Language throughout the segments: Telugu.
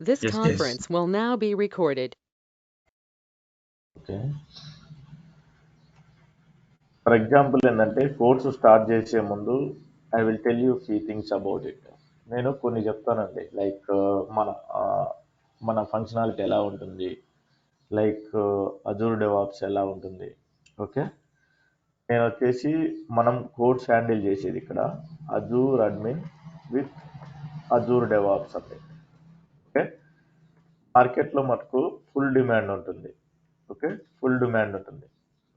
This Yes, yes. conference will now be recorded. Okay. For example ఏంటంటే కోర్సు స్టార్ట్ చేసే ముందు I will tell you few things about it. నేను కొన్ని చెప్తానండి. లైక్ మన ఆ, మన ఫంక్షనాలిటీ ఎలా ఉంటుంది, లైక్ అజూర్ డెవాప్స్ ఎలా ఉంటుంది. ఓకే. నేను వచ్చేసి మనం కోర్స్ హ్యాండిల్ చేసేది ఇక్కడ Azure admin with Azure DevOps అంటే. ఓకే. మార్కెట్లో మటుకు ఫుల్ డిమాండ్ ఉంటుంది. ఓకే. ఫుల్ డిమాండ్ ఉంటుంది.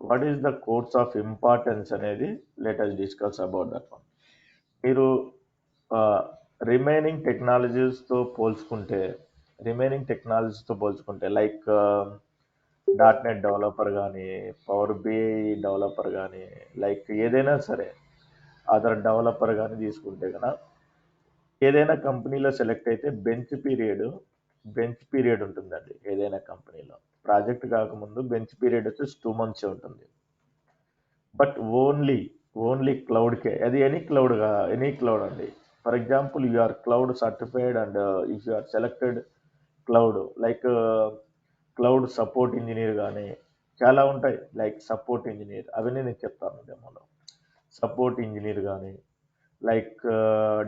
What is the course of importance అనేది let us discuss about that one. మీరు రిమైనింగ్ టెక్నాలజీస్తో పోల్చుకుంటే లైక్ డాట్ నెట్ డెవలపర్ కానీ, పవర్ బిఐ డెవలపర్ కానీ, లైక్ ఏదైనా సరే అదర్ డెవలపర్ కానీ తీసుకుంటే కనుక ఏదైనా కంపెనీలో సెలెక్ట్ అయితే బెంచ్ పీరియడ్ ఉంటుందండి. ఏదైనా కంపెనీలో ప్రాజెక్ట్ కాకముందు బెంచ్ పీరియడ్ వచ్చేసి 2 months ఉంటుంది. బట్ ఓన్లీ క్లౌడ్కే అది. ఎనీ క్లౌడ్ అండి. For example you are cloud certified and if you are selected cloud like cloud support engineer కానీ చాలా ఉంటాయి. లైక్ సపోర్ట్ ఇంజనీర్ అవన్నీ నేను చెప్తాను డెమోలో. సపోర్ట్ ఇంజనీర్ కానీ, లైక్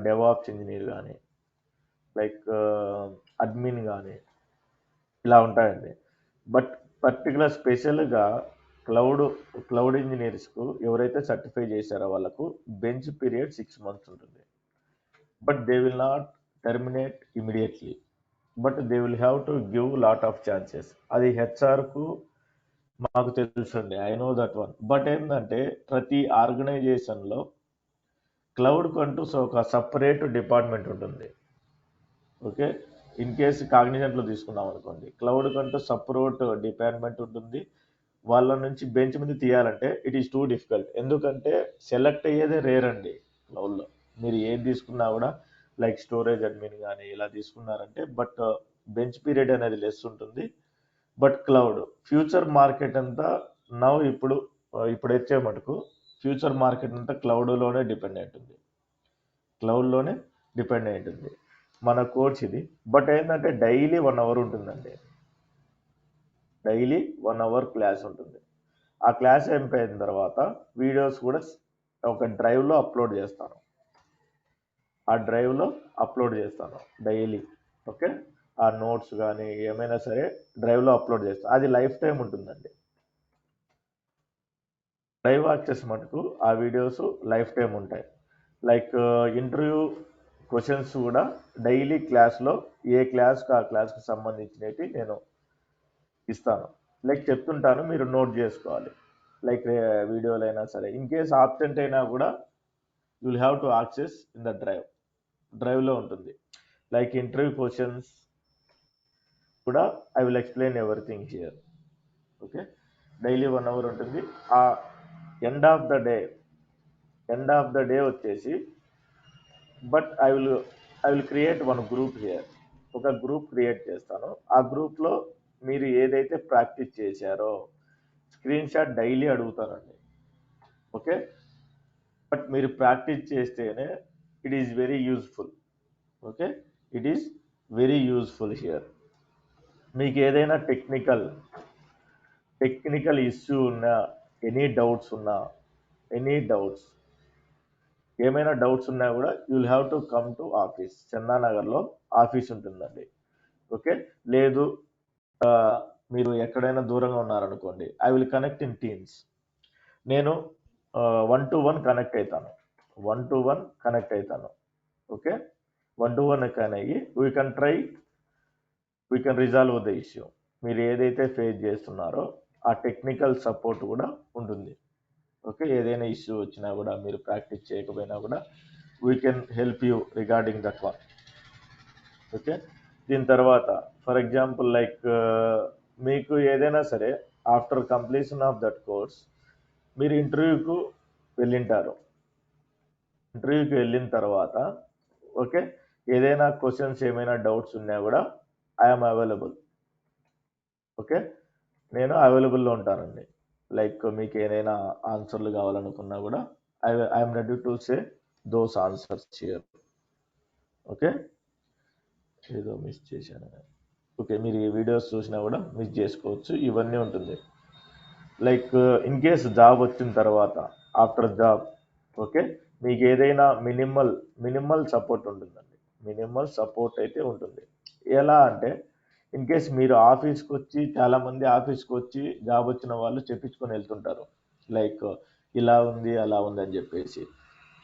డెవాప్స్ ఇంజనీర్ కానీ, లైక్ అడ్మిన్ కానీ ఇలా ఉంటాయండి. బట్ పర్టికులర్ స్పెషల్గా క్లౌడ్ క్లౌడ్ ఇంజనీర్స్కు ఎవరైతే సర్టిఫై చేశారో వాళ్ళకు బెంచ్ పీరియడ్ 6 months ఉంటుంది. But they will not terminate immediately, but they will have to give lot of chances. అది హెచ్ఆర్కు మాకు తెలుసండి. I know that one. But ఏంటంటే ప్రతి ఆర్గనైజేషన్లో క్లౌడ్కు అంటూ ఒక సపరేట్ డిపార్ట్మెంట్ ఉంటుంది. ఓకే. ఇన్ కేసు కాగ్నిజెంట్లో తీసుకున్నాం అనుకోండి, క్లౌడ్ కంటూ సపరేట్ డిపార్ట్మెంట్ ఉంటుంది. వాళ్ళ నుంచి బెంచ్ మీద తీయాలంటే ఇట్ ఈస్ టూ డిఫికల్ట్. ఎందుకంటే సెలెక్ట్ అయ్యేదే రేర్ అండి క్లౌడ్లో. మీరు ఏది తీసుకున్నా కూడా లైక్ స్టోరేజ్ అడ్మిన్ కానీ ఇలా తీసుకున్నారంటే బట్ బెంచ్ పీరియడ్ అనేది లెస్ ఉంటుంది. బట్ క్లౌడ్ ఫ్యూచర్ మార్కెట్ అంతా ఇప్పుడు వచ్చే మటుకు ఫ్యూచర్ మార్కెట్ అంతా క్లౌడ్లోనే డిపెండ్ అయి ఉంటుంది మన కోర్స్ ఇది. బట్ ఏంటంటే డైలీ 1 hour ఉంటుందండి. డైలీ 1 hour క్లాస్ ఉంటుంది. ఆ క్లాస్ అయిపోయిన తర్వాత వీడియోస్ కూడా ఒక డ్రైవ్లో అప్లోడ్ చేస్తాను. డైలీ. ఓకే. ఆ నోట్స్ కానీ ఏమైనా సరే డ్రైవ్లో అప్లోడ్ చేస్తాను. అది లైఫ్ టైం ఉంటుందండి. లైవ్ యాక్సెస్ మటుకు ఆ వీడియోస్ లైఫ్ టైం ఉంటాయి. లైక్ ఇంటర్వ్యూ క్వశ్చన్స్ కూడా డైలీ క్లాస్లో ఏ క్లాస్కి ఆ క్లాస్కి సంబంధించినవి నేను ఇస్తాను. లైక్ చెప్తుంటాను, మీరు నోట్ చేసుకోవాలి. లైక్ వీడియోలు అయినా సరే ఇన్ కేస్ ఆబ్సెంట్ అయినా కూడా you will have to access in the డ్రైవ్లో ఉంటుంది. లైక్ ఇంటర్వ్యూ క్వశ్చన్స్ కూడా I will explain everything here. Okay. Daily 1 hour ఉంటుంది. ఆ ఎండ్ ఆఫ్ ద డే వచ్చేసి but I will create one group here. ఒక గ్రూప్ క్రియేట్ చేస్తాను. ఆ గ్రూప్లో మీరు ఏదైతే ప్రాక్టీస్ చేశారో స్క్రీన్ షాట్ డైలీ అడుగుతానండి. ఓకే. బట్ మీరు ప్రాక్టీస్ చేస్తేనే it is very useful. Okay. It is very useful here. మీకు ఏదైనా టెక్నికల్ ఇష్యూ ఉన్నా, ఎనీ డౌట్స్ ఏమైనా డౌట్స్ ఉన్నా కూడా you will have to come to office. చందానగర్లో ఆఫీస్ ఉంటుందండి. ఓకే. లేదు మీరు ఎక్కడైనా దూరంగా ఉన్నారనుకోండి, I will connect in Teams. నేను 1-to-1 కనెక్ట్ అవుతాను. ఓకే. 1-to-1 కనెక్ట్ అయ్యి we can resolve the issue. మీరు ఏదైతే ఫేస్ చేస్తున్నారో ఆ టెక్నికల్ సపోర్ట్ కూడా ఉంటుంది. ఓకే. ఏదైనా ఇష్యూ వచ్చినా కూడా మీరు ప్రాక్టీస్ చేయకపోయినా కూడా we can help you regarding that one. Okay. దీని తర్వాత ఫర్ ఎగ్జాంపుల్ లైక్ మీకు ఏదైనా సరే after completion of that course మీరు వెళ్ళింటారు. ఇంటర్వ్యూకి వెళ్ళిన తర్వాత ఓకే, ఏదైనా క్వశ్చన్స్ ఏమైనా డౌట్స్ ఉన్నా కూడా ఐఎమ్ అవైలబుల్. ఓకే. నేను అవైలబుల్లో ఉంటానండి. లైక్ మీకు ఏదైనా ఆన్సర్లు కావాలనుకున్నా కూడా I'm ready to say those answers here. Okay. ఏదో మిస్ చేశాను. ఓకే, మీరు ఈ వీడియోస్ చూసినా కూడా మిస్ చేసుకోవచ్చు. ఇవన్నీ ఉంటుంది. లైక్ ఇన్ కేస్ జాబ్ వచ్చిన తర్వాత, ఆఫ్టర్ జాబ్, ఓకే, మీకు ఏదైనా మినిమల్ సపోర్ట్ ఉంటుందండి. మినిమల్ సపోర్ట్ అయితే ఉంటుంది. ఎలా అంటే, ఇన్ కేస్ మీరు ఆఫీస్కి వచ్చి, చాలామంది ఆఫీస్కి వచ్చి జాబ్ వచ్చిన వాళ్ళు చెప్పించుకొని వెళ్తుంటారు. లైక్ ఇలా ఉంది అలా ఉంది అని చెప్పేసి.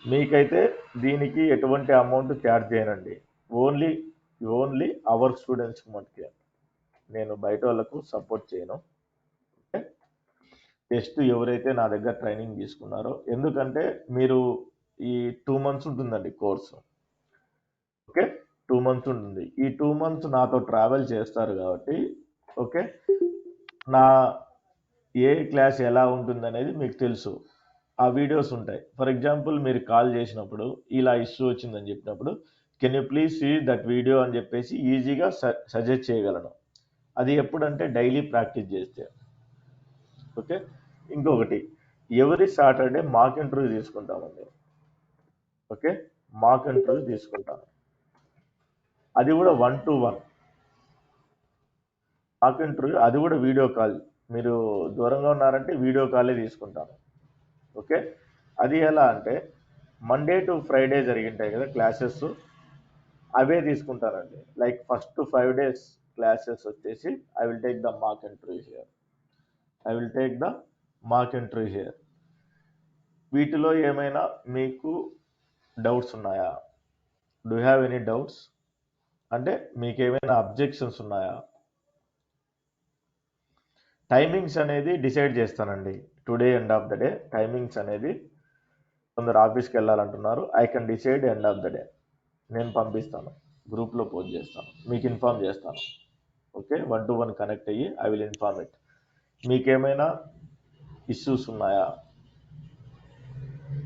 మీకైతే దీనికి ఎటువంటి అమౌంట్ ఛార్జ్ చేయనండి. ఓన్లీ ఓన్లీ అవర్ స్టూడెంట్స్కి మటుకే. నేను బయట వాళ్ళకు సపోర్ట్ చేయను. ఓకే, జస్ట్ ఎవరైతే నా దగ్గర ట్రైనింగ్ తీసుకున్నారో, ఎందుకంటే మీరు ఈ 2 months ఉంటుందండి కోర్సు. ఓకే, 2 months ఉంటుంది. ఈ 2 months నాతో ట్రావెల్ చేస్తారు కాబట్టి, ఓకే, నా ఏ క్లాస్ ఎలా ఉంటుంది అనేది మీకు తెలుసు. ఆ వీడియోస్ ఉంటాయి. ఫర్ ఎగ్జాంపుల్, మీరు కాల్ చేసినప్పుడు ఇలా ఇష్యూ వచ్చిందని చెప్పినప్పుడు, can you please see that video అని చెప్పేసి ఈజీగా సజెస్ట్ చేయగలను. అది ఎప్పుడంటే డైలీ ప్రాక్టీస్ చేస్తే. ఓకే, ఇంకొకటి, ఎవరి సాటర్డే మాక్ ఇంటర్వ్యూ తీసుకుంటామండి. ఓకే, మాక్ ఇంటర్వ్యూ తీసుకుంటాను. అది కూడా 1-to-1 మాక్ ఇంటర్వ్యూ. అది కూడా వీడియో కాల్. మీరు దూరంగా ఉన్నారంటే వీడియో కాలే తీసుకుంటాను. ఓకే, అది ఎలా అంటే, మండే టు ఫ్రైడే జరిగింటాయి కదా క్లాసెస్, అవే తీసుకుంటానండి. లైక్ ఫస్ట్ 5 days క్లాసెస్ వచ్చేసి I will take the mock interview here. I will take the mock interview here. వీటిలో ఏమైనా మీకు డౌట్స్ ఉన్నాయా? Do have any doubts? అంటే మీకు ఏమైనా అబ్జెక్షన్స్ ఉన్నాయా? టైమింగ్స్ అనేది డిసైడ్ చేస్తానండి. Today end of the day timings అనేది, కొందరు ఆఫీస్కి వెళ్ళాలంటున్నారు, I can decide end of the day. నేను పంపిస్తాను, గ్రూప్లో పోస్ట్ చేస్తాను, మీకు ఇన్ఫార్మ్ చేస్తాను. ఓకే, 1-to-1 కనెక్ట్ అయ్యి ఐ విల్ ఇన్ఫార్మ్ ఇట్. మీకేమైనా ఇష్యూస్ ఉన్నాయా?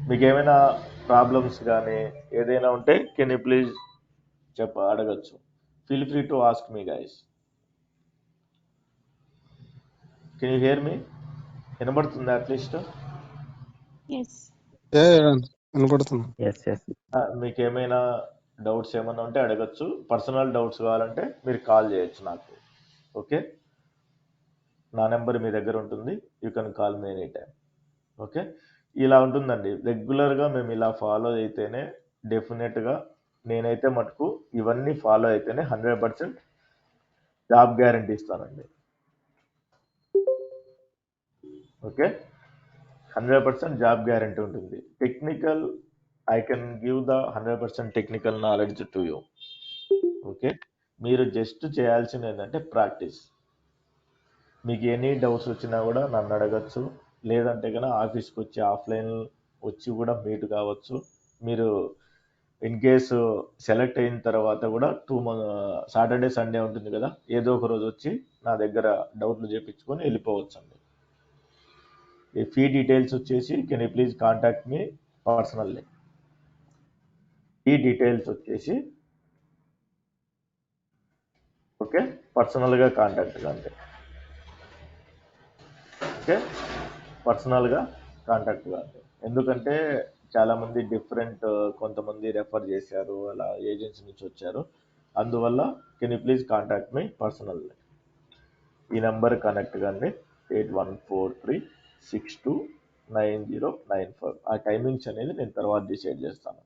మీకేమైనా ప్రాబ్లమ్స్ కానీ ఏదైనా ఉంటే కెన్ యూ ప్లీజ్ అడగచ్చు. Feel free to ask me guys. Can you hear me? వినబడుతుంది అట్లీస్ట్? ఎస్ వినపడుతుంది. ఎస్ ఎస్ మీకు ఏమైనా డౌట్స్ ఏమైనా ఉంటే అడగచ్చు. పర్సనల్ డౌట్స్ కావాలంటే మీరు కాల్ చేయొచ్చు నాకు. ఓకే, నా నెంబర్ మీ దగ్గర ఉంటుంది. You can call me any time. Okay, ఇలా ఉంటుందండి. రెగ్యులర్గా మేము ఇలా ఫాలో అయితేనే, డెఫినెట్గా నేనైతే మటుకు ఇవన్నీ ఫాలో అయితేనే 100% జాబ్ గ్యారంటీ ఇస్తానండి. ఓకే, 100% జాబ్ గ్యారంటీ ఉంటుంది. Technical, I can give the 100% technical knowledge to you. Okay, మీరు జస్ట్ చేయాల్సింది ఏంటంటే ప్రాక్టీస్. మీకు ఎనీ డౌట్స్ వచ్చినా కూడా నన్ను అడగచ్చు. లేదంటే కనుక ఆఫీస్కి వచ్చి ఆఫ్లైన్ వచ్చి కూడా మీట్ కావచ్చు. మీరు ఇన్ కేసు సెలెక్ట్ అయిన తర్వాత కూడా సాటర్డే సండే ఉంటుంది కదా, ఏదో ఒక రోజు వచ్చి నా దగ్గర డౌట్లు చేయించుకొని వెళ్ళిపోవచ్చు అండి. ఈ ఫీ డీటెయిల్స్ వచ్చేసి can you please contact me personally. ఈ డీటెయిల్స్ వచ్చేసి ఓకే, పర్సనల్గా కాంటాక్ట్ కాండి. ఓకే, పర్సనల్గా కాంటాక్ట్ కాండి. ఎందుకంటే చాలామంది డిఫరెంట్, కొంతమంది రెఫర్ చేశారు, అలా ఏజెన్సీ నుంచి వచ్చారు. అందువల్ల can you please contact me personally. ఈ నెంబర్ కనెక్ట్ కండి, 8143629094. ఆ టైమింగ్స్ అనేది నేను తర్వాత డిసైడ్ చేస్తాను.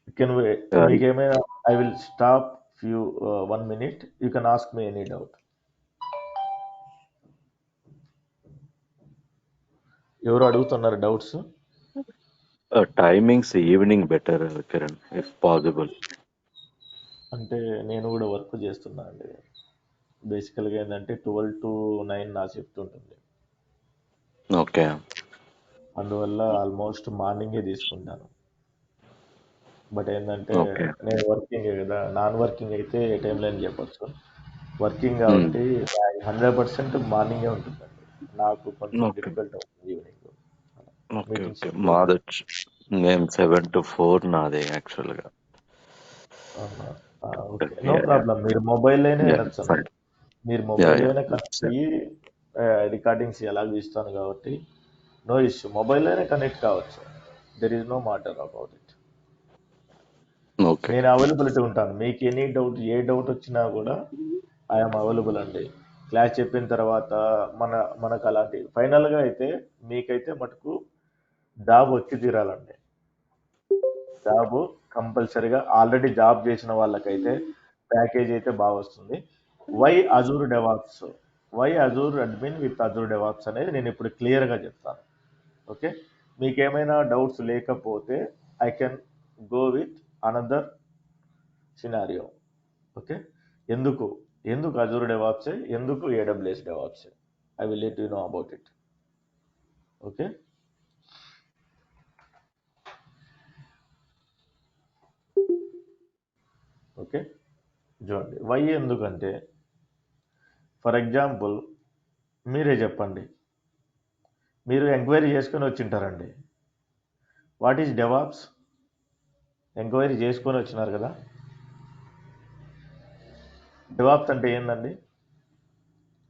మీకు ఏమైనా, I will stop few 1 minute. You can ask me any doubt. ఎవరు అడుగుతున్నారు doubts? Timings evening better Kiran if possible. అంటే నేను కూడా వర్క్ చేస్తున్నా అండి. బేసికల్గా ఏంటంటే 12 to 9 నా షిఫ్ట్ ఉంటుంది. ఓకే, అందువల్ల ఆల్మోస్ట్ మార్నింగే తీసుకుంటాను. బట్ ఏంటంటే ఓకే, నేను వర్కింగ్ కదా, నాన్ వర్కింగ్ అయితే ఏ టైంలో అని చెప్పొచ్చు. వర్కింగ్ కాబట్టి 100% మార్నింగే ఉంటుందండి. నాకు కొంచెం ఓకే, డిఫికల్ట్ అవుతుంది ఈవినింగ్ ఓకే, మీటింగ్స్ ఓకే. ఎక్కువ. మాది మేము 7 to 4 నాది యాక్చువల్గా. Okay, no problem. మీరు మొబైల్లోనే వినొచ్చు అండి. మీరు మొబైల్లోనే కనెక్ట్ అయ్యి రికార్డింగ్స్ ఎలాగ ఇస్తాను కాబట్టి నో ఇష్యూ. మొబైల్లోనే కనెక్ట్ కావచ్చు. There is no matter about it. Okay. నేను అవైలబిలిటీ ఉంటాను. మీకు ఎనీ డౌట్, ఏ డౌట్ వచ్చినా కూడా ఐఎమ్ అవైలబుల్ అండి. క్లాస్ చెప్పిన తర్వాత మనకు అలాంటి ఫైనల్గా అయితే మీకైతే మటుకు జాబ్ వచ్చి తీరాలండి. జాబ్ కంపల్సరీగా ఆల్రెడీ జాబ్ చేసిన వాళ్ళకైతే ప్యాకేజ్ అయితే బాగా వస్తుంది. Why Azure DevOps, why Azure admin with Azure DevOps అనేది నేను ఇప్పుడు క్లియర్గా చెప్తాను. ఓకే, మీకు ఏమైనా డౌట్స్ లేకపోతే I can go with another scenario. Okay, ఎందుకు ఎందుకు అజూర్ డెవాప్స్, ఎందుకు AWS DevOps, I will let you know about it. Okay, okay చూడండి, వై ఎందుకంటే ఫర్ ఎగ్జాంపుల్ మీరే చెప్పండి, మీరు ఎంక్వైరీ చేసుకొని వచ్చింటారండి. What is DevOps? ఎంక్వైరీ చేసుకొని వచ్చినారు కదా. డెవాప్స్ అంటే ఏందండి?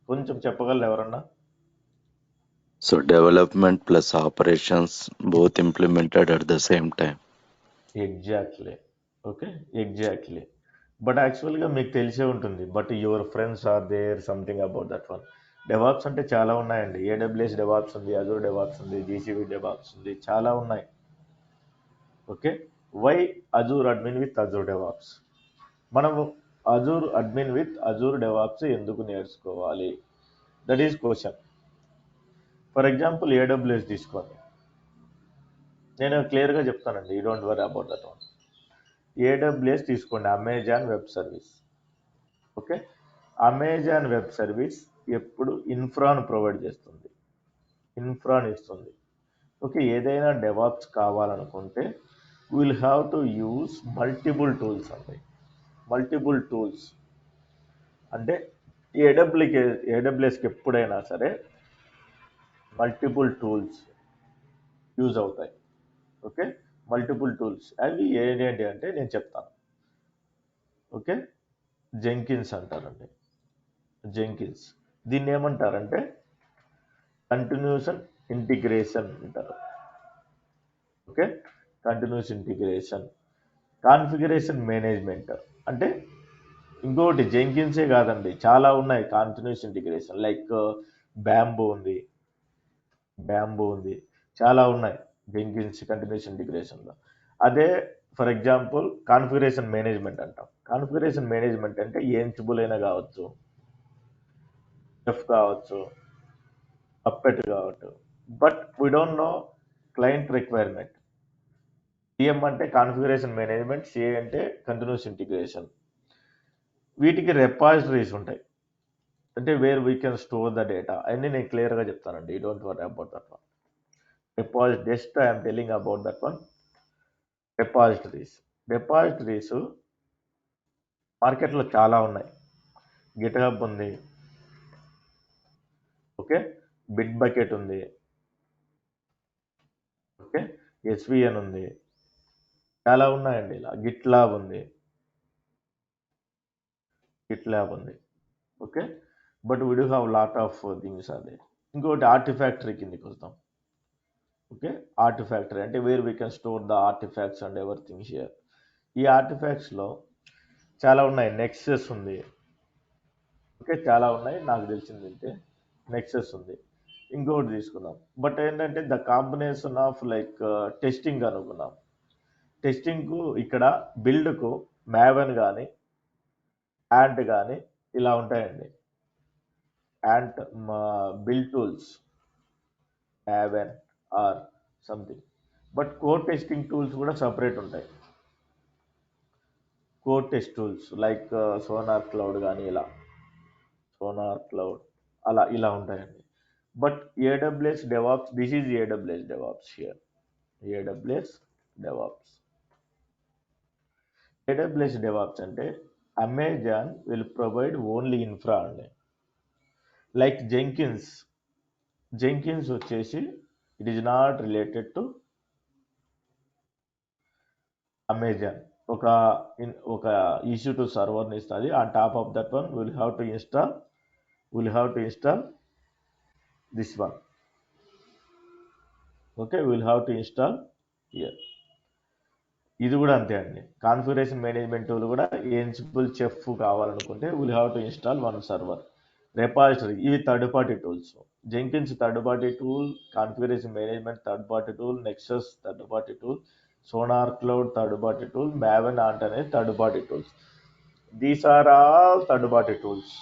కొంచెం చెప్పగలరు ఎవరన్నా? So development plus operations both implemented at the same time. Exactly. Okay, exactly. But యాక్చువల్గా మీకు తెలిసే ఉంటుంది, but your friends are there something about that one. DevOps అంటే చాలా ఉన్నాయండి. ఏడబ్ల్యూఎస్ డెవాప్స్ ఉంది, అజూర్ డెవాప్స్ ఉంది, జీసీబీ డెవాప్స్ ఉంది, చాలా ఉన్నాయి. Okay, why Azure admin with Azure DevOps? మనము Azure admin with Azure DevOps ఎందుకు నేర్చుకోవాలి? That is question. For example AWS తీసుకోండి, నేను క్లియర్గా చెప్తానండి, you don't worry about that one. AWS తీసుకోండి, Amazon web service. Okay, Amazon web service ఎప్పుడు ఇన్ఫ్రాను ప్రొవైడ్ చేస్తుంది, ఇన్ఫ్రాన్ ఇస్తుంది. ఓకే, ఏదైనా డెవాప్స్ కావాలనుకుంటే will have to use multiple tools అండి. మల్టిపుల్ టూల్స్ అంటే ఏడబ్ల్యూఎస్కి ఎప్పుడైనా సరే మల్టిపుల్ టూల్స్ యూజ్ అవుతాయి. ఓకే, మల్టిపుల్ టూల్స్ అవి ఏంటి అంటే నేను చెప్తాను. ఓకే, జెంకిన్స్ అంటారండి, జెంకిన్స్. దీన్ని ఏమంటారంటే కంటిన్యూస్ ఇంటిగ్రేషన్ అంటారు. Okay, continuous integration, configuration management అంటే ఇంకోటి జెంకిన్సే కాదండి, చాలా ఉన్నాయి కంటిన్యూస్ ఇంటిగ్రేషన్. లైక్ బ్యాంబూ ఉంది, చాలా ఉన్నాయి జెంకిన్స్ కంటిన్యూస్ ఇంటిగ్రేషన్లో. అదే ఫర్ ఎగ్జాంపుల్ కాన్ఫిగరేషన్ మేనేజ్మెంట్ అంటాం. కాన్ఫిగరేషన్ మేనేజ్మెంట్ అంటే ఏంచిబుల్ అయినా కావచ్చు, ఎఫ్ కావచ్చు, పప్పెట్ కావచ్చు, but we don't know client requirement. CM అంటే కాన్ఫిగరేషన్ మేనేజ్మెంట్, సిఏ అంటే కంటిన్యూస్ ఇంటిగ్రేషన్. వీటికి రెపాజిటరీస్ ఉంటాయి, అంటే where we can store the data. అన్నీ నేను క్లియర్గా చెప్తానండి, you don't worry about that one. Just I'm telling about that one. Repositories మార్కెట్లో చాలా ఉన్నాయి. గిట్ హబ్ ఉంది, ఓకే, బిట్ బకెట్ ఉంది, ఓకే, ఎస్విఎన్ ఉంది, చాలా ఉన్నాయండి. ఇలా గిట్ ల్యాబ్ ఉంది, okay. But we do have lot of things అదే. ఇంకోటి ఆర్టిఫాక్టరీ కిందకి వస్తాం. ఓకే, ఆర్టిఫాక్టరీ అంటే where we can store the artefacts and everything here. ఈ ఆర్టిఫాక్ట్స్లో చాలా ఉన్నాయి. నెక్సస్ ఉంది, ఓకే, చాలా ఉన్నాయి, నాకు తెలిసింది అయితే నెక్సస్ ఉంది. ఇంకోటి తీసుకున్నాం, బట్ ఏంటంటే the combination of like testing అనుకున్నాం. టెస్టింగ్కు ఇక్కడ బిల్డ్కు మ్యావెన్ కానీ యాంట్ కానీ ఇలా ఉంటాయండి. Ant build tools, Maven or something. But core testing tools కూడా సపరేట్ ఉంటాయి. Core test tools like Sonar cloud కానీ ఇలా ఉంటాయండి. But AWS DevOps, this is AWS DevOps here. AWS DevOps అంటే Amazon will provide only infra అండి. లైక్ జెంకిన్స్ వచ్చేసి it is not related to Amazon. ఒక EC2 సర్వర్ని ఇస్తుంది. On top of that one will have to install this one. Okay, will have to install here. ఇది కూడా అంతే అండి. కాన్ఫిగరేషన్ మేనేజ్మెంట్ టూల్ కూడా ఎన్సిబుల్ చెఫ్ కావాలనుకుంటే will have to install one server. Repository ఇవి third party tools. Jenkins third party tool, configuration management third party tool, Nexus third party tool, Sonar cloud third party tool, Maven Ant అనేది third party tools. These are all third party tools.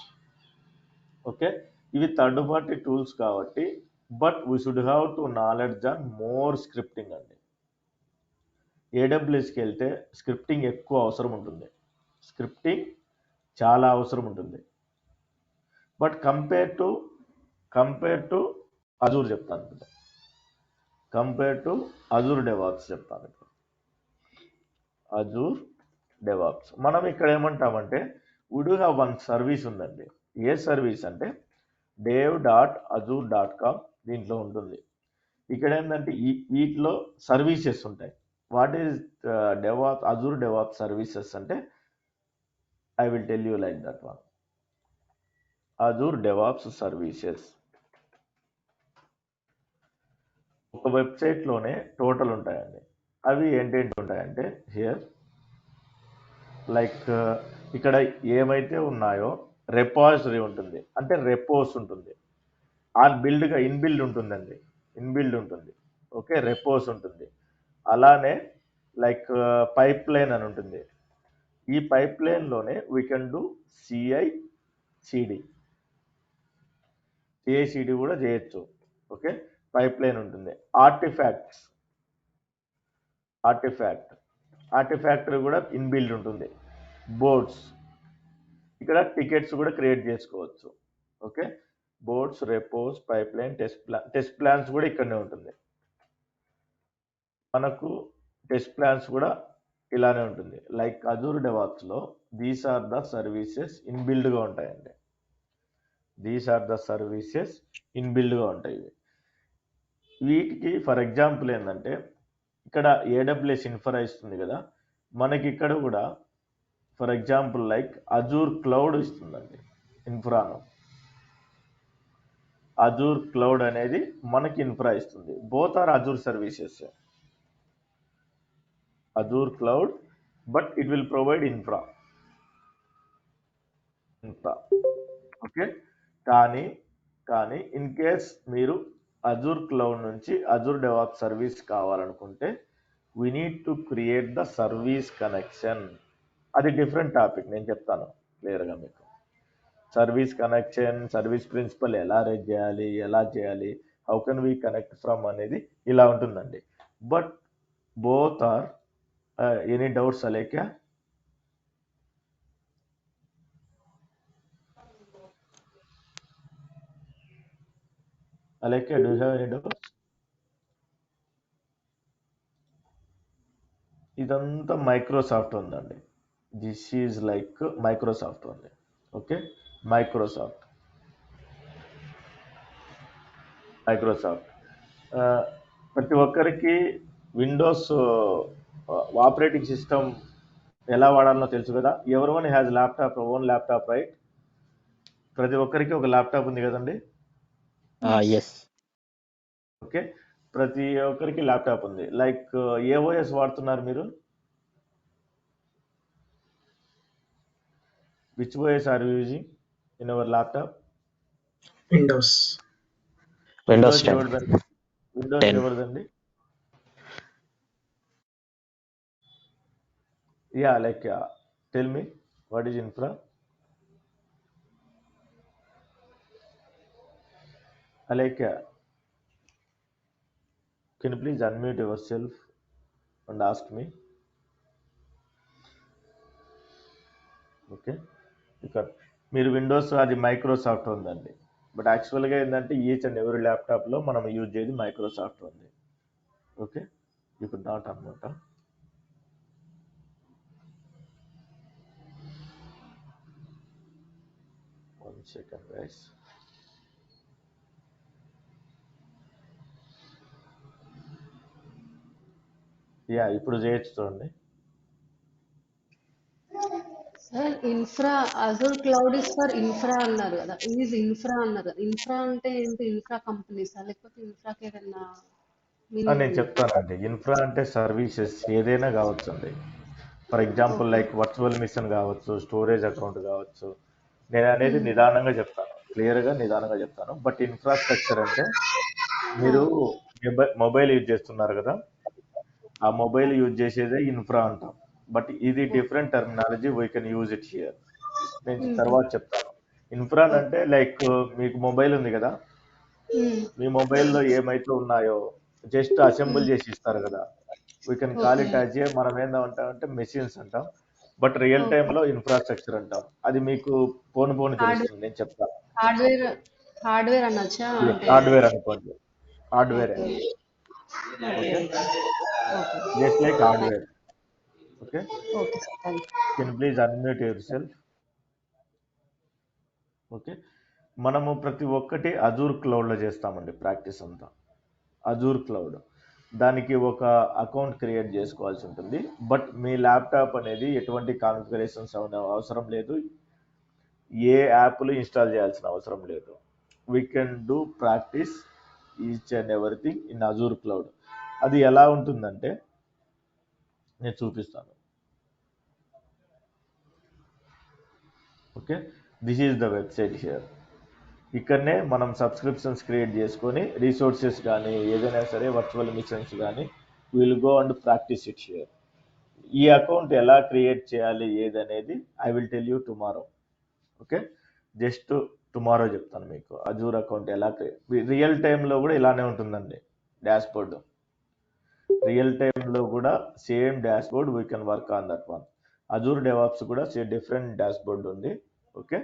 Okay, ఇవి థర్డ్ పార్టీ టూల్స్ కాబట్టి but we should have to knowledge on more scripting అండి. ఏడబ్ల్యూఎస్కి వెళ్తే స్క్రిప్టింగ్ ఎక్కువ అవసరం ఉంటుంది, స్క్రిప్టింగ్ చాలా అవసరం ఉంటుంది. బట్ కంపేర్ టు అజూర్ చెప్తాను ఇప్పుడు, కంపేర్ టు అజూర్ డెవాప్స్ చెప్తాను ఇప్పుడు. అజూర్ డెవాప్స్ మనం ఇక్కడ ఏమంటామంటే we do have one service ఉందండి. ఏ సర్వీస్ అంటే dev.azure.com దీంట్లో ఉంటుంది. ఇక్కడ ఏంటంటే వీటిలో సర్వీసెస్ ఉంటాయి. What is DevOp Azure DevOp services అంటే I will tell you like that one. Azure DevOps services ఒక వెబ్సైట్లోనే టోటల్ ఉంటాయండి. అవి ఏంటేంటి ఉంటాయంటే హియర్ లైక్ ఇక్కడ ఏవైతే ఉన్నాయో రెపాజిటరీ ఉంటుంది, అంటే రెపోస్ ఉంటుంది, ఆన్ బిల్డ్గా ఇన్బిల్డ్ ఉంటుందండి, ఇన్బిల్డ్ ఉంటుంది. ఓకే, రెపోస్ ఉంటుంది. అలానే లైక్ పైప్ లైన్ అని ఉంటుంది. ఈ పైప్ లైన్లోనే వీ కెన్ డూ సిఐసిడి కూడా చేయొచ్చు. ఓకే, పైప్ లైన్ ఉంటుంది. ఆర్టిఫాక్టరీ కూడా ఇన్బిల్డ్ ఉంటుంది. బోర్డ్స్, ఇక్కడ టికెట్స్ కూడా క్రియేట్ చేసుకోవచ్చు. Okay, boards, repos, pipeline, test plans కూడా ఇక్కడనే ఉంటుంది. మనకు టెస్ట్ ప్లాన్స్ కూడా ఇలానే ఉంటుంది. లైక్ అజూర్ డెవాప్స్లో దీస్ ఆర్ ద సర్వీసెస్ ఇన్బిల్డ్గా ఉంటాయండి. దీస్ ఆర్ ద సర్వీసెస్ ఇన్బిల్డ్గా ఉంటాయి. వీటికి ఫర్ ఎగ్జాంపుల్ ఏంటంటే ఇక్కడ ఏడబ్ల్యూఎస్ ఇన్ఫ్రా ఇస్తుంది కదా, మనకి ఇక్కడ కూడా for example like Azure cloud ఇస్తుందండి ఇన్ఫ్రాను. అజూర్ క్లౌడ్ అనేది మనకి ఇన్ఫ్రా ఇస్తుంది. Both are Azure services, Azure cloud, but it will provide infra. Okay, కానీ ఇన్ కేస్ మీరు అజూర్ క్లౌడ్ నుంచి అజూర్ డెవాప్ సర్వీస్ కావాలనుకుంటే we need to create the service connection. అది డిఫరెంట్ టాపిక్, నేను చెప్తాను క్లియర్గా మీకు. సర్వీస్ కనెక్షన్, సర్వీస్ ప్రిన్సిపల్ ఎలా రేట్ చేయాలి, ఎలా చేయాలి, how can we connect from అనేది ఇలా ఉంటుందండి. But both are any doubts Alekya? Alekya, do you have any doubts? ఇదంతా మైక్రోసాఫ్ట్ ఉందండి. దిస్ ఈజ్ లైక్ మైక్రోసాఫ్ట్ ఉంది. ఓకే, మైక్రోసాఫ్ట్ ప్రతి ఒక్కరికి విండోస్ ఆపరేటింగ్ సిస్టమ్ ఎలా వాడాలో తెలుసు కదా. ఎవరి one has laptop, own laptop, right? ప్రతి ఒక్కరికి ఒక ల్యాప్టాప్ ఉంది కదండి. ఎస్. ఓకే, ప్రతి ఒక్కరికి ల్యాప్టాప్ ఉంది. లైక్ ఏ ఓఎస్ వాడుతున్నారు మీరు? Which OS are you using in our laptop? Windows ఎవరిదండి? విండోస్ 10. ఎవరిదండి? Yeah, like tell me what is infra? Alekya, can you please unmute yourself and ask me? Okay, ఇక్కడ మీరు విండోస్, అది మైక్రోసాఫ్ట్ ఉందండి. బట్ యాక్చువల్గా ఏంటంటే ఈచ్ అండ్ ఎవరి ల్యాప్టాప్లో మనం యూజ్ చేసేది మైక్రోసాఫ్ట్ ఉంది. ఓకే, యూ కుడ్ నాట్ అనమాట. One second guys. యా, ఇప్పుడు చేయొచ్చు చూడండి. Sir infra, Azure cloud is for infra అన్నారు కదా, ఈజ్ ఇన్ఫ్రా అన్నారు కదా. ఇన్ఫ్రా అంటే ఏంటి? ఇన్ఫ్రా కంపెనీసా లేకపోతే ఇన్ఫ్రాకి ఏదైనా నేను మీనింగ్ చెప్తానండి. ఇన్ఫ్రా అంటే సర్వీసెస్ ఏదైనా కావచ్చండి. For example okay like virtual machine కావచ్చు, స్టోరేజ్ అకౌంట్ కావచ్చు. నేను అనేది ఉమ్, నిదానంగా చెప్తాను, క్లియర్గా నిదానంగా చెప్తాను. బట్ ఇన్ఫ్రాస్ట్రక్చర్ అంటే ఆ, మీరు మొబైల్ యూజ్ చేస్తున్నారు కదా, ఆ మొబైల్ యూజ్ చేసేదే ఇన్ఫ్రా అంటాం. బట్ ఇది okay different terminology, we can use it here. నేను ఉమ్, తర్వాత చెప్తాను. ఇన్ఫ్రా ఓకే అంటే లైక్ మీకు మొబైల్ ఉంది కదా, ఉమ్, మీ మొబైల్లో ఏమైతే ఉన్నాయో జస్ట్ అసెంబుల్ ఉమ్, చేసి ఇస్తారు కదా, we can call okay it as a, మనం ఏంటంటామంటే మెషిన్స్ అంటాం. బట్ రియల్ ఓకే టైంలో ఇన్ఫ్రాస్ట్రక్చర్ అంటాం. అది మీకు పోను పోను హార్డ్ తెలుస్తుంది, నేను చెప్తాను. హార్డ్వేర్ హార్డ్వేర్ అనొచ్చా అంటే హార్డ్వేర్ అనుకోండి, హార్డ్వేరే okay okay okay, okay just like thank hardware. Okay, okay sir thank can please unmute yourself. Okay, మనము ప్రతి ఒక్కటి అజూర్ క్లౌడ్లో చేస్తామండి ప్రాక్టీస్ అంతా. అజూర్ క్లౌడ్, దానికి ఒక అకౌంట్ క్రియేట్ చేసుకోవాల్సి ఉంటుంది. బట్ మీ ల్యాప్టాప్ అనేది ఎటువంటి కాన్ఫిగరేషన్స్ అవసరం లేదు, ఏ యాప్లు ఇన్స్టాల్ చేయాల్సిన అవసరం లేదు. We can do practice each and everything in Azure cloud. అది ఎలా ఉంటుందంటే నేను చూపిస్తాను. Okay, this is the website here. ఇక్కడనే మనం సబ్స్క్రిప్షన్స్ క్రియేట్ చేసుకొని రీసోర్సెస్ కానీ ఏదైనా సరే వర్చువల్ మిషన్స్ కానీ will go and practice it here. ఈ అకౌంట్ ఎలా క్రియేట్ చేయాలి ఏదనేది I will tell you tomorrow. Okay, just tomorrow చెప్తాను మీకు అజూర్ అకౌంట్ ఎలా క్రియేట్. రియల్ టైంలో కూడా ఇలానే ఉంటుందండి డాష్బోర్డ్. రియల్ టైంలో కూడా same dashboard we can work on that one. Azure DevOps కూడా డిఫరెంట్ డాష్బోర్డ్ ఉంది. Okay,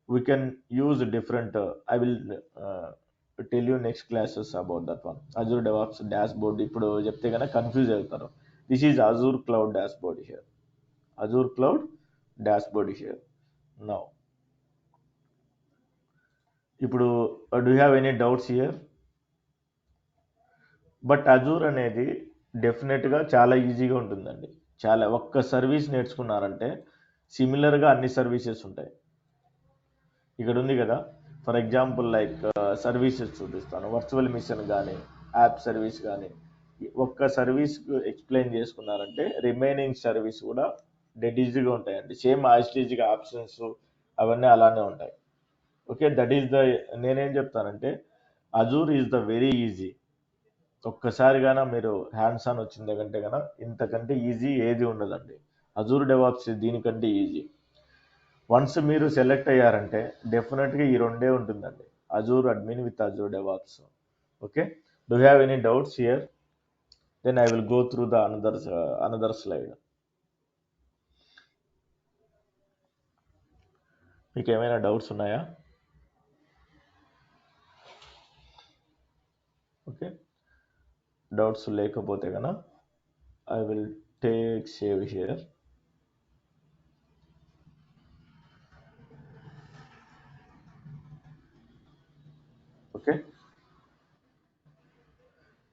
we can use different. I will tell you next classes about that one. Azure DevOps dashboard ఇప్పుడు చెప్తే కనుక కన్ఫ్యూజ్ అవుతారు. This is Azure cloud dashboard here. Azure cloud dashboard here. Now ఇప్పుడు do have any doubts here? But Azure అనేది డెఫినెట్గా చాలా ఈజీగా ఉంటుందండి. చాలా ఒక్క సర్వీస్ నేర్చుకున్నారంటే సిమిలర్గా అన్ని సర్వీసెస్ ఉంటాయి. ఇక్కడ ఉంది కదా, ఫర్ ఎగ్జాంపుల్ లైక్ సర్వీసెస్ చూపిస్తాను. వర్చువల్ మిషన్ కానీ యాప్ సర్వీస్ కానీ ఒక్క సర్వీస్ ఎక్స్ప్లెయిన్ చేసుకున్నారంటే రిమైనింగ్ సర్వీస్ కూడా డెడ్ ఈజీగా ఉంటాయండి. సేమ్ యాస్టీజ్గా ఆప్షన్స్ అవన్నీ అలానే ఉంటాయి. ఓకే, దట్ ఈస్ ద, నేనేం చెప్తానంటే Azure is the very easy. ఒక్కసారిగాన మీరు హ్యాండ్స్ ఆన్ వచ్చింది కంటే కనుక ఇంతకంటే ఈజీ ఏది ఉండదండి. అజూర్ డెవాప్స్ దీనికంటే ఈజీ. వన్స్ మీరు సెలెక్ట్ అయ్యారంటే డెఫినెట్గా ఈ రెండే ఉంటుందండి, Azure admin with Azure DevOps. Okay, do have any doubts here? Then I will go through the another slide. మీకు ఏమైనా డౌట్స్ ఉన్నాయా? ఓకే, డౌట్స్ లేకపోతే కనుక I will take save here. Okay,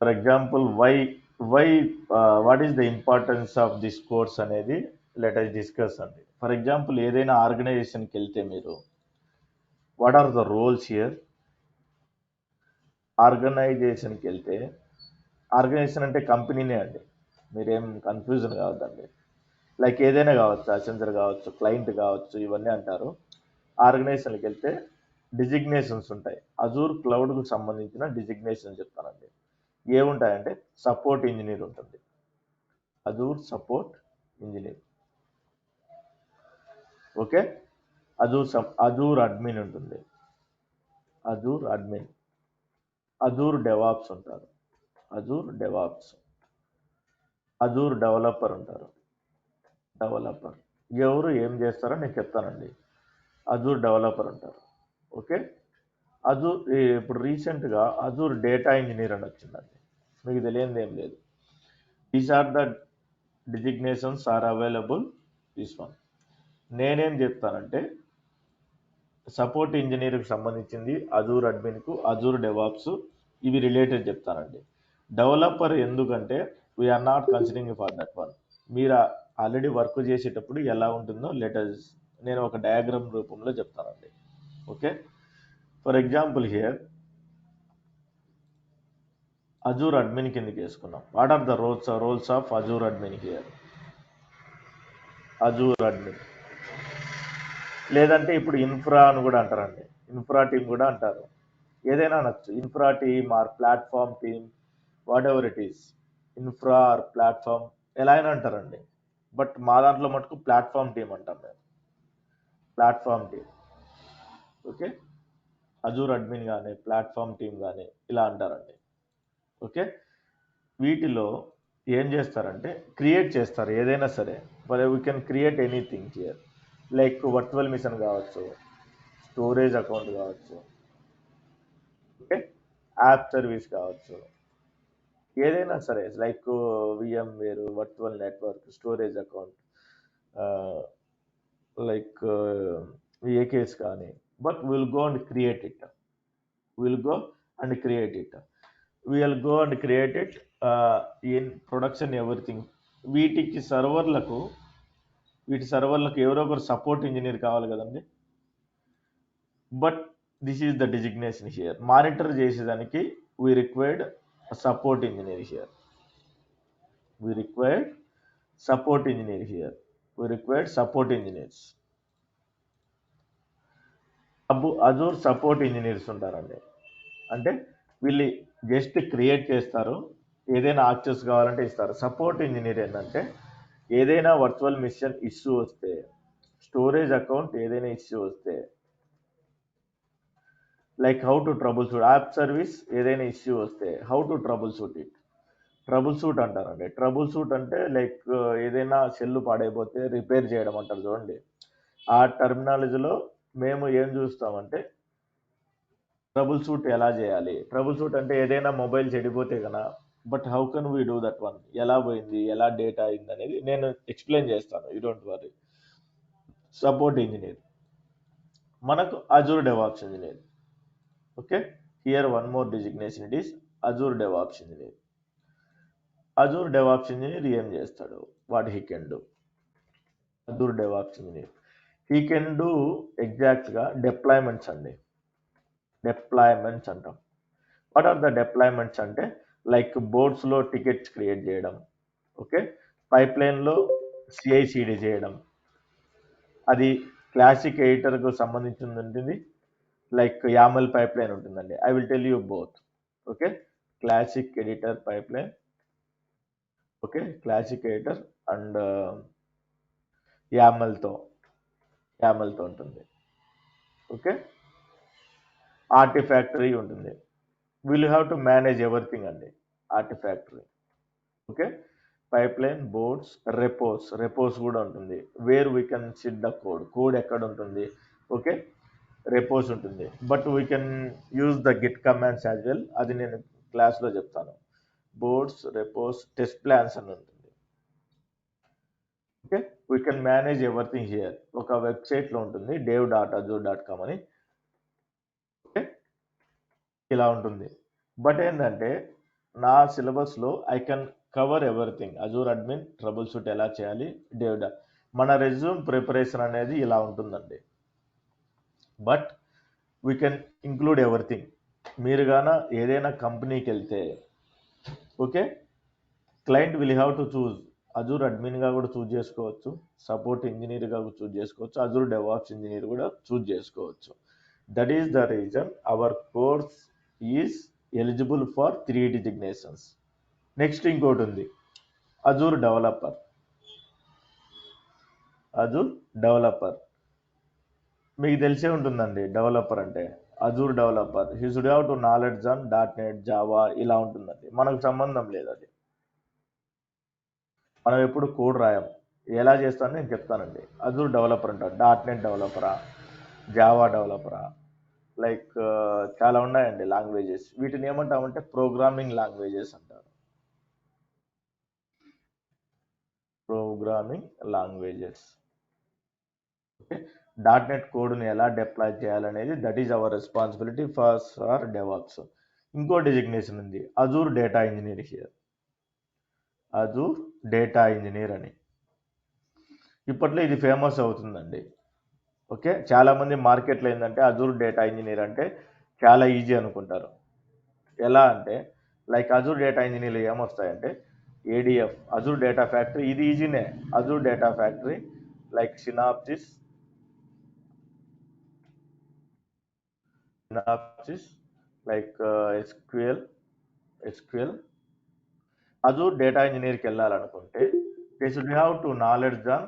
for example why what is the importance of this course అనేది లెట్ us డిస్కస్ అండి. ఫర్ ఎగ్జాంపుల్ ఏదైనా ఆర్గనైజేషన్కి వెళ్తే మీరు what are the roles here? ఆర్గనైజేషన్కి వెళ్తే, ఆర్గనైజేషన్ అంటే కంపెనీనే అండి, మీరేం కన్ఫ్యూజన్ కావద్దండి. లైక్ ఏదైనా కావచ్చు, అసెంజర్ కావచ్చు, క్లయింట్ కావచ్చు, ఇవన్నీ అంటారు. ఆర్గనైజేషన్కి వెళ్తే డిజిగ్నేషన్స్ ఉంటాయి. అజూర్ క్లౌడ్కు సంబంధించిన డిజిగ్నేషన్ చెప్తానండి. ఏముంటాయంటే సపోర్ట్ ఇంజనీర్ ఉంటుంది, Azure support engineer. Okay, Azure admin ఉంటుంది, అజూర్ అడ్మిన్. అజూర్ డెవాప్స్ ఉంటారు, అజూర్ డెవాప్స్. అజూర్ డెవలపర్ ఉంటారు, డెవలపర్. ఎవరు ఏం చేస్తారో నేను చెప్తానండి. అజూర్ డెవలపర్ ఉంటారు. ఓకే, అజూర్ ఇప్పుడు రీసెంట్గా అజూర్ డేటా ఇంజనీర్ అని వచ్చిందండి, మీకు తెలియదు ఏం లేదు. These are the designations are available this one. నేనేం చెప్తానంటే సపోర్ట్ ఇంజనీర్కి సంబంధించింది అజూర్ అడ్మిన్కు, అజూర్ డెవాప్స్, ఇవి రిలేటెడ్ చెప్తానండి. డెవలపర్ ఎందుకంటే we are not considering for that one. మీరు ఆల్రెడీ వర్క్ చేసేటప్పుడు ఎలా ఉంటుందో లెటర్స్ నేను ఒక డయాగ్రామ్ రూపంలో చెప్తానండి. Okay, for example here Azure admin కిందకి వేసుకున్నాం. What are the roles of Azure admin here? Azure admin లేదంటే ఇప్పుడు ఇన్ఫ్రా అని కూడా అంటారండి, ఇన్ఫ్రా టీమ్ కూడా అంటారు, ఏదైనా అనొచ్చు. Infra team or platform team, whatever it is, infra or platform ఎలా అయినా అంటారండి. బట్ మా దాంట్లో మటుకు ప్లాట్ఫామ్ టీమ్ అంటాం మేము, platform team. Okay, Azure admin కానీ ప్లాట్ఫామ్ టీమ్ కానీ ఇలా అంటారండి. ఓకే, వీటిలో ఏం చేస్తారంటే క్రియేట్ చేస్తారు ఏదైనా సరే. We can create anything here, like virtual machine కావచ్చు, స్టోరేజ్ అకౌంట్ కావచ్చు, ఓకే, యాప్ సర్వీస్ కావచ్చు, ఏదైనా సరే, like VMware, virtual network, storage account, like AKS కానీ. But will go and create it, will go and create it, will go and create it in production everything. వీటి సర్వర్లకు ఎవరో ఒకరు సపోర్ట్ ఇంజనీర్ కావాలి కదండి. But this is the designation here. Monitor చేసేదానికి we required support engineer here, we required support engineer here, we required support engineers. Azure support engineers ఉంటారండి. అంటే వీళ్ళు జస్ట్ క్రియేట్ చేస్తారు, ఏదైనా యాక్సెస్ కావాలంటే ఇస్తారు. సపోర్ట్ ఇంజనీర్ ఏంటంటే ఏదైనా వర్చువల్ మిషన్ ఇష్యూ వస్తే, స్టోరేజ్ అకౌంట్ ఏదైనా ఇష్యూ వస్తే, like how to trouble shoot, app service ఏదైనా ఇష్యూ వస్తే how to trouble shoot it, trouble shoot అంటారండి. ట్రబుల్ షూట్ అంటే లైక్ ఏదైనా సెల్లు పాడైపోతే రిపేర్ చేయడం అంటారు చూడండి. ఆ టర్మినాలజీలో మేము ఏం చూస్తామంటే ట్రబుల్ షూట్ ఎలా చేయాలి. ట్రబుల్ షూట్ అంటే ఏదైనా మొబైల్ చెడిపోతే కదా, but how can we do that one, ఎలా పోయింది, ఎలా డేటా అయింది అనేది నేను ఎక్స్ప్లెయిన్ చేస్తాను, you don't worry. Support engineer. మనకు Azure DevOps engineer. Okay, here one more designation, it is Azure DevOps engineer. Azure DevOps engineer ఏం చేస్తాడు, what he can do? Azure DevOps engineer he can do ఎగ్జాక్ట్గా డిప్లాయ్మెంట్స్ అండి, డిప్లాయ్మెంట్స్ అంటాం. వాట్ ఆర్ ద డిప్లాయ్మెంట్స్ అంటే లైక్ బోర్డ్స్లో టికెట్స్ క్రియేట్ చేయడం, ఓకే, పైప్లైన్లో CI/CD చేయడం. అది క్లాసిక్ ఎడిటర్కు సంబంధించింది ఉంటుంది, లైక్ YAML పైప్లైన్ ఉంటుందండి. I will tell you both. Okay, classic editor pipeline, okay, classic editor and YAMLతో ఉంటుంది. ఓకే, ఆర్టిఫాక్టరీ ఉంటుంది. Will have to manage everything అండి, artifactory. Okay, pipeline, boards, repos కూడా ఉంటుంది. Where we can sit the code ఎక్కడ ఉంటుంది, ఓకే, రెపోస్ ఉంటుంది. But we can use the git commands as well, అది నేను క్లాస్లో చెప్తాను. బోర్డ్స్, రెపోస్, టెస్ట్ ప్లాన్స్ అని ఉంటుంది. Okay, we can manage everything here. ఒక వెబ్సైట్లో ఉంటుంది dev.azure.com అని, ఓకే, ఇలా ఉంటుంది. బట్ ఏంటంటే నా సిలబస్లో I can cover everything. Azure admin troubleshoot ఎలా చేయాలి, డేవిడా, మన రెజ్యూమ్ ప్రిపరేషన్ అనేది ఇలా ఉంటుందండి. But we can include everything. మీరు గాన ఏదైనా కంపెనీకి వెళ్తే, okay, client will have to choose Azure అడ్మిన్గా కూడా చూజ్ చేసుకోవచ్చు, సపోర్ట్ ఇంజనీర్గా కూడా చూజ్ చేసుకోవచ్చు, అజూర్ డెవాప్స్ ఇంజనీర్ కూడా చూజ్ చేసుకోవచ్చు. That is the reason our course is eligible for 3 designations. Next ఇంకోటి ఉంది, అజూర్ డెవలపర్. మీకు తెలిసే ఉంటుందండి డెవలపర్ అంటే. Azure developer he should have to knowledge on .NET, Java ఇలా ఉంటుందండి. మనకు సంబంధం లేదు అది, మనం ఎప్పుడు కోడ్ రాయం. ఎలా చేస్తానని నేను చెప్తానండి. అజూర్ డెవలపర్ అంటారు, .NET డెవలపరా, జావా డెవలపరా, లైక్ చాలా ఉన్నాయండి లాంగ్వేజెస్. వీటిని ఏమంటామంటే ప్రోగ్రామింగ్ లాంగ్వేజెస్ అంటారు, ప్రోగ్రామింగ్ లాంగ్వేజెస్. ఓకే, .NET కోడ్ని ఎలా డిప్లాయ్ చేయాలనేది that is our responsibility for DevOps. ఇంకో డిజిగ్నేషన్ ఉంది, Azure data engineer here, Azure data engineer అని. ఇప్పట్లో ఇది ఫేమస్ అవుతుందండి. ఓకే, చాలామంది మార్కెట్లో ఏంటంటే అజూర్ డేటా ఇంజనీర్ అంటే చాలా ఈజీ అనుకుంటారు. ఎలా అంటే లైక్ అజూర్ డేటా ఇంజనీర్లు ఏమొస్తాయంటే ఏడిఎఫ్, అజూర్ డేటా ఫ్యాక్టరీ, ఇది ఈజీనే. Azure data factory like synapsis like SQL. Azure data ఇంజనీర్కి వెళ్ళాలనుకుంటే they should have to knowledge on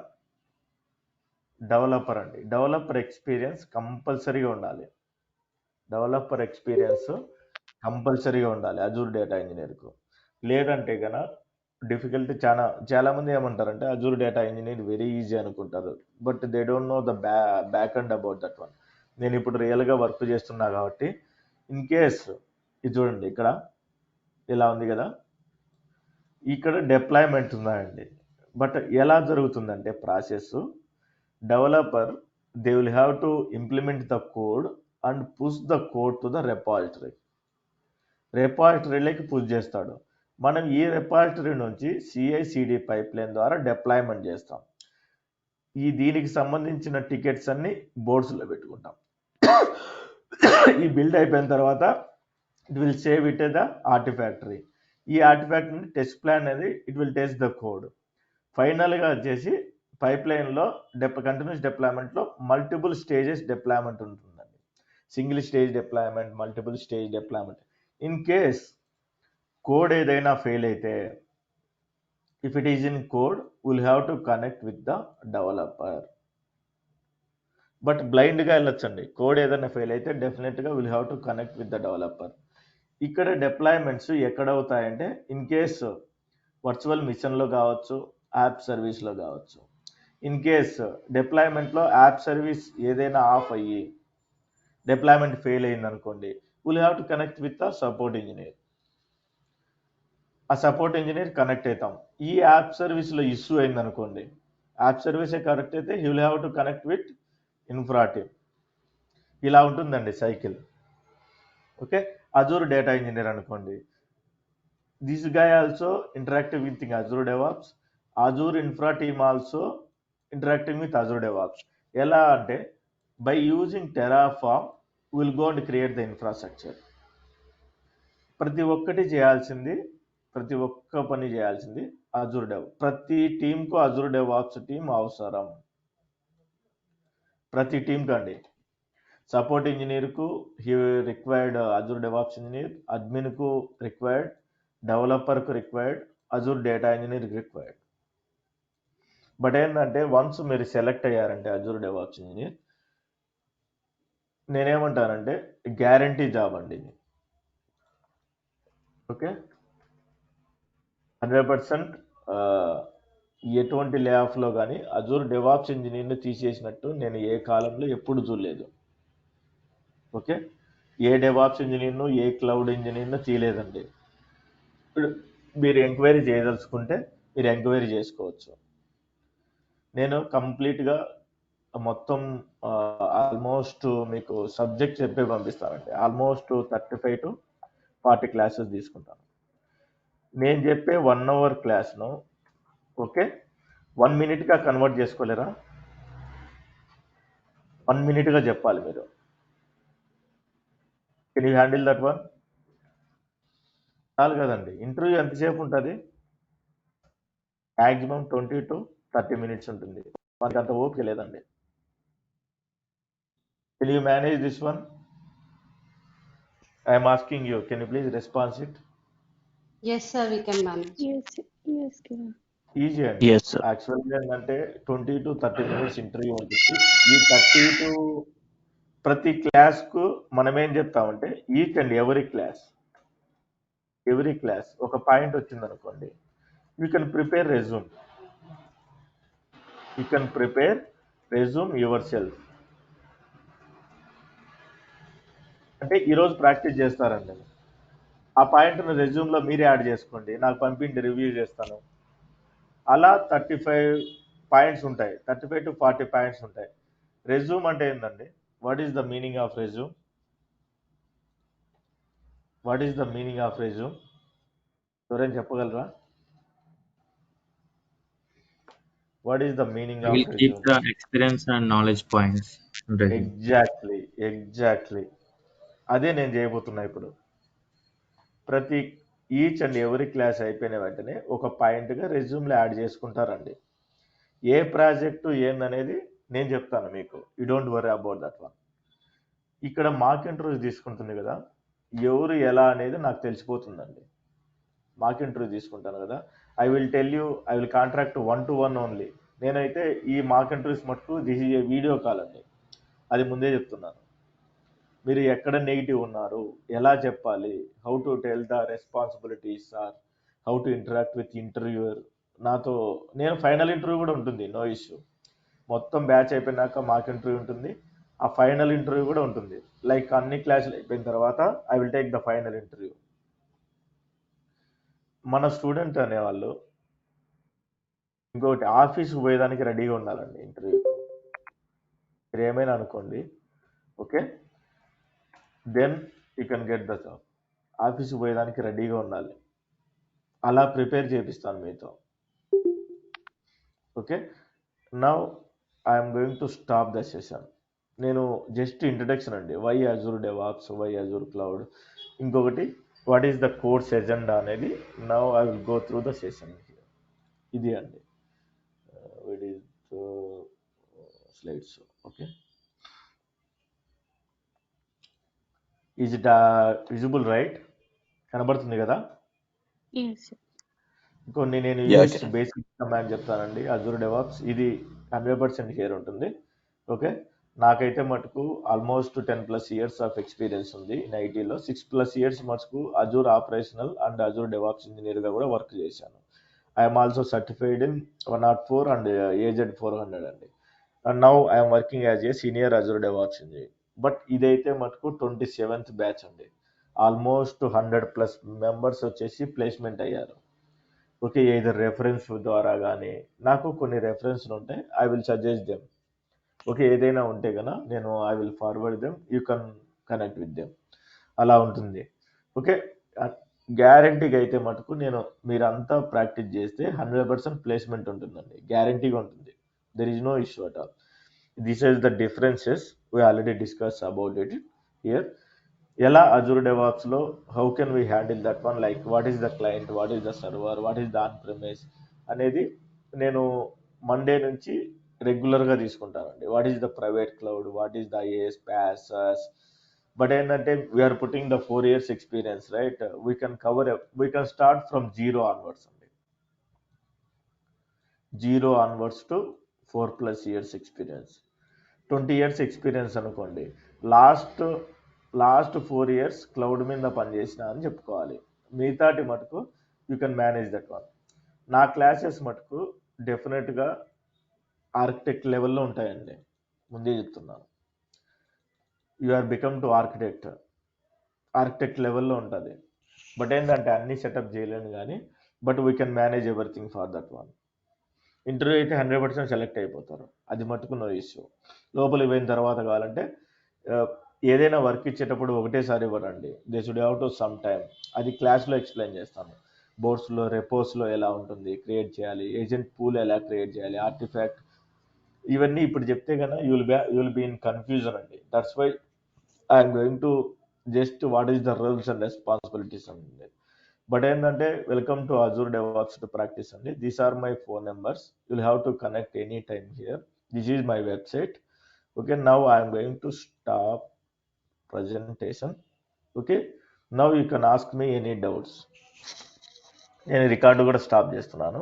developer అండి. డెవలపర్ ఎక్స్పీరియన్స్ కంపల్సరీగా ఉండాలి. డెవలపర్ ఎక్స్పీరియన్స్ కంపల్సరీగా ఉండాలి అజూర్ డేటా ఇంజనీర్కు. లేదంటే కనుక డిఫికల్టీ చాలా మంది ఏమంటారంటే Azure data engineer very easy అనుకుంటారు, but they don't know the back and about that one. నేను ఇప్పుడు రియల్గా వర్క్ చేస్తున్నా కాబట్టి ఇన్ కేస్ ఇది చూడండి, ఇక్కడ ఇలా ఉంది కదా, ఇక్కడ డిప్లాయ్మెంట్ ఉందండి. బట్ ఎలా జరుగుతుందంటే process, developer they will have to implement the code and push the code to the రెపాజిటరీలోకి పుష్ చేస్తాడు. మనం ఈ రెపాజిటరీ నుంచి CI/CD పైప్ లైన్ ద్వారా డిప్లాయ్మెంట్ చేస్తాం. దీనికి సంబంధించిన టికెట్స్ అన్ని బోర్డ్స్లో పెట్టుకుంటాం. ఈ బిల్డ్ అయిపోయిన తర్వాత it will save it the artifactory. ఈ ఆర్టిఫాక్టరీ టెస్ట్ ప్లాన్ అనేది it will test the code. ఫైనల్గా వచ్చేసి పైప్ లైన్లో కంటిన్యూస్ డిప్లాయ్మెంట్లో మల్టిపుల్ స్టేజెస్ డిప్లాయ్మెంట్ ఉంటుందండి. Single stage deployment, multiple stage deployment. In case code ఏదైనా ఫెయిల్ అయితే, if it is in code will have to connect with the developer. But బ్లైండ్గా వెళ్ళొచ్చండి. కోడ్ ఏదైనా ఫెయిల్ అయితే డెఫినెట్గా will have to connect with the developer. ఇక్కడ డిప్లాయ్మెంట్స్ ఎక్కడ అవుతాయంటే ఇన్ కేస్ వర్చువల్ మిషన్లో కావచ్చు, యాప్ సర్వీస్లో కావచ్చు. ఇన్ కేస్ డిప్లాయ్మెంట్లో యాప్ సర్వీస్ ఏదైనా ఆఫ్ అయ్యి డిప్లాయ్మెంట్ ఫెయిల్ అయింది అనుకోండి, will have to connect with the support engineer. ఆ సపోర్ట్ ఇంజనీర్ కనెక్ట్ అవుతాం. ఈ యాప్ సర్వీస్లో ఇష్యూ అయింది అనుకోండి, యాప్ సర్వీసే కనెక్ట్ అయితే he will have to connect with infra team. ఇలా ఉంటుందండి cycle. Okay, Azure data engineer అనుకోండి, this guy also interacting with Azure DevOps, Azure Infra team also interacting with Azure DevOps. ఎలా అంటే by using Terraform will go and create the infrastructure. ప్రతి ఒక్క పని చేయాల్సింది అజూర్ డెవ్. ప్రతి టీంకు అజూర్ డెవాప్స్ టీం అవసరం. ప్రతి టీం కండి, సపోర్ట్ ఇంజనీర్కు he required Azure DevOps engineer, అడ్మిన్కు రిక్వైర్డ్, డెవలపర్కు రిక్వైర్డ్, అజూర్ డేటా ఇంజనీర్కి రిక్వైర్డ్. బట్ ఏంటంటే వన్స్ మీరు సెలెక్ట్ అయ్యారంటే అజూర్ డెవాప్స్ ఇంజనీర్, నేనేమంటానంటే గ్యారంటీ జాబ్ అండి ఇది. ఓకే, 100% ఎటువంటి లే ఆఫ్లో కానీ అజూర్ డెవాప్స్ ఇంజనీర్ని తీసేసినట్టు నేను ఏ కాలంలో ఎప్పుడు చూడలేదు. ఓకే, ఏ డెవాప్స్ ఇంజనీర్ను, ఏ క్లౌడ్ ఇంజనీర్ను తీయలేదండి. ఇప్పుడు మీరు ఎంక్వైరీ చేయదలుచుకుంటే మీరు ఎంక్వైరీ చేసుకోవచ్చు. నేను కంప్లీట్గా మొత్తం ఆల్మోస్ట్ మీకు సబ్జెక్ట్ చెప్పి పంపిస్తానండి. ఆల్మోస్ట్ 35 to 40 క్లాసెస్ తీసుకుంటాను. నేను చెప్పే 1 hour క్లాస్ను ఓకే 1 minute కన్వర్ట్ చేసుకోలేరా? 1 minute చెప్పాలి మీరు. Can you handle that one? చాలు కదండి. ఇంటర్వ్యూ ఎంతసేపు ఉంటుంది? మ్యాక్సిమం 20 to 30 minutes ఉంటుంది. మనకి అంత ఓపిక లేదండి. Can you manage this one? I'm asking you, can you please response it? Yes, sir, we can manage. Yes, Kiran. Easy అండి. Yes, sir. యాక్చువల్గా ఏంటంటే 20 to 30 minutes ఇంటర్వ్యూ ఉంటుంది. ఈ 30 to ప్రతి క్లాస్కు మనం ఏం చెప్తామంటే ఈచ్ అండ్ ఎవరీ క్లాస్ ఒక పాయింట్ వచ్చింది అనుకోండి, you can prepare resume your self. అంటే ఈరోజు ప్రాక్టీస్ చేస్తారండి. ఆ పాయింట్ను రెజ్యూమ్లో మీరే యాడ్ చేసుకోండి, నాకు పంపిండి, రివ్యూ చేస్తాను. అలా 35 పాయింట్స్ ఉంటాయి, 35 to 40 పాయింట్స్ ఉంటాయి. రెజ్యూమ్ అంటే ఏంటండి? What is the meaning of resume? ఎవరైనా చెప్పగలరా? What is the meaning of We'll keep resume? the experience and knowledge points. ready. Exactly అదే నేను చేయబోతున్నా ఇప్పుడు. ఈచ్ అండ్ ఎవరీ క్లాస్ అయిపోయిన వెంటనే ఒక పాయింట్గా రెజ్యూమ్లో యాడ్ చేసుకుంటారండి. ఏ ప్రాజెక్టు ఏందనేది నేను చెప్తాను మీకు, you don't worry about that one. ఇక్కడ మాక్ ఇంటర్వ్యూ తీసుకుంటుంది కదా, ఎవరు ఎలా అనేది నాకు తెలిసిపోతుందండి. మాక్ ఇంటర్వ్యూ తీసుకుంటాను కదా, I will tell you, I will contract 1-to-1 only. నేనైతే ఈ మాక్ ఇంటర్వ్యూస్ మటుకు this is a video call అండి, అది ముందే చెప్తున్నాను. మీరు ఎక్కడ నెగిటివ్ ఉన్నారు, ఎలా చెప్పాలి, how to tell the responsibilities or how to interact with interviewer. నాతో నేను ఫైనల్ ఇంటర్వ్యూ కూడా ఉంటుంది, నో ఇష్యూ. మొత్తం బ్యాచ్ అయిపోయినాక మాక్ ఇంటర్వ్యూ ఉంటుంది, ఆ ఫైనల్ ఇంటర్వ్యూ కూడా ఉంటుంది. లైక్ అన్ని క్లాసులు అయిపోయిన తర్వాత I will take the final interview. మన స్టూడెంట్ అనేవాళ్ళు ఇంకొకటి, ఆఫీస్కి పోయేదానికి రెడీగా ఉండాలండి ఇంటర్వ్యూకి. మీరు ఏమైనా అనుకోండి, okay, then you can get the job. ఆఫీస్కి పోయేదానికి రెడీగా ఉండాలి, అలా ప్రిపేర్ చేపిస్తాను మీతో. Okay, now I'm going to stop the session. నేను జస్ట్ ఇంట్రడక్షన్ అండి, why Azure DevOps, why Azure cloud, ఇంకొకటి what is the course agenda అనేది. Now I will go through the session. ఇది అండి it is slides. Okay, is it visible right? కనబడుతుంది కదా? Yes, sir. ఇంకొన్ని నేను Yeah, US okay. Basic command చెప్తానండి. అజూర్ డెవాప్స్ ఇది 100% కేర్ ఉంటుంది. ఓకే, నాకైతే మటుకు ఆల్మోస్ట్ 10+ years ఆఫ్ ఎక్స్పీరియన్స్ ఉంది ఇన్ ఐటీలో. 6+ years మటుకు Azure operational and Azure DevOps ఇంజనీర్గా కూడా వర్క్ చేశాను. I'm also certified in 104 and AZ400 అండి. And now I'm working as a senior Azure DevOps engineer. But ఇదైతే మటుకు 27th బ్యాచ్ అండి. ఆల్మోస్ట్ 100+ మెంబర్స్ వచ్చేసి ప్లేస్మెంట్ అయ్యారు. ఓకే, ఏదర్ రెఫరెన్స్ ద్వారా కానీ, నాకు కొన్ని రెఫరెన్స్లు ఉంటాయి, I will suggest them. Okay, ఏదైనా ఉంటే కనుక నేను I will forward them, you can connect with them, అలా ఉంటుంది. ఓకే, గ్యారంటీగా అయితే మటుకు నేను మీరంతా ప్రాక్టీస్ చేస్తే 100% ప్లేస్మెంట్ ఉంటుందండి, గ్యారంటీగా ఉంటుంది. There is no issue at all. This is the differences we already discuss about it here. ఎలా అజూర్ డెవాప్స్లో how can we handle that one, like what is the client, what is the server, what is the on premise అనేది నేను మండే నుంచి రెగ్యులర్గా తీసుకుంటానండి. What is the private cloud, what is the AS PaaS SaaS. But ఏంటంటే we're putting the 4 years experience, right? We can start from 0 onwards అండి, 0 onwards to 4+ years experience. 20 years experience అనుకోండి, లాస్ట్ 4 years క్లౌడ్ మీద పనిచేసిన అని చెప్పుకోవాలి. మిగతాటి మటుకు you can manage that one. నా క్లాసెస్ మటుకు డెఫినెట్గా ఆర్కిటెక్ట్ లెవెల్లో ఉంటాయండి, ముందే చెప్తున్నాను. You are become to architect లెవెల్లో ఉంటుంది. బట్ ఏంటంటే అన్ని సెటప్ చేయలేను కానీ, but we can manage everything for that one. Interview అయితే 100% సెలెక్ట్ అయిపోతారు, అది మటుకు నో ఇష్యూ. లోపలికి పోయిన తర్వాత కావాలంటే ఏదైనా వర్క్ ఇచ్చేటప్పుడు ఒకటేసారి ఇవ్వరండి, they should have to some time. అది క్లాస్లో ఎక్స్ప్లెయిన్ చేస్తాను. బోర్డ్స్లో, రెపోస్లో ఎలా ఉంటుంది క్రియేట్ చేయాలి, ఏజెంట్ పూల్ ఎలా క్రియేట్ చేయాలి, ఆర్టిఫాక్ట్, ఇవన్నీ ఇప్పుడు చెప్తే కన్నా you will be in confusion అండి. That's why I'm going to just what is the rules and responsibilities అండి. బట్ ఏంటంటే welcome to Azure DevOps to practice అండి. These are my phone numbers, you'll have to connect any time here. This is my website. Okay, now I'm going to stop presentation. Okay, now you can ask me any doubts. నేను రికార్డు కూడా స్టాప్ చేస్తున్నాను.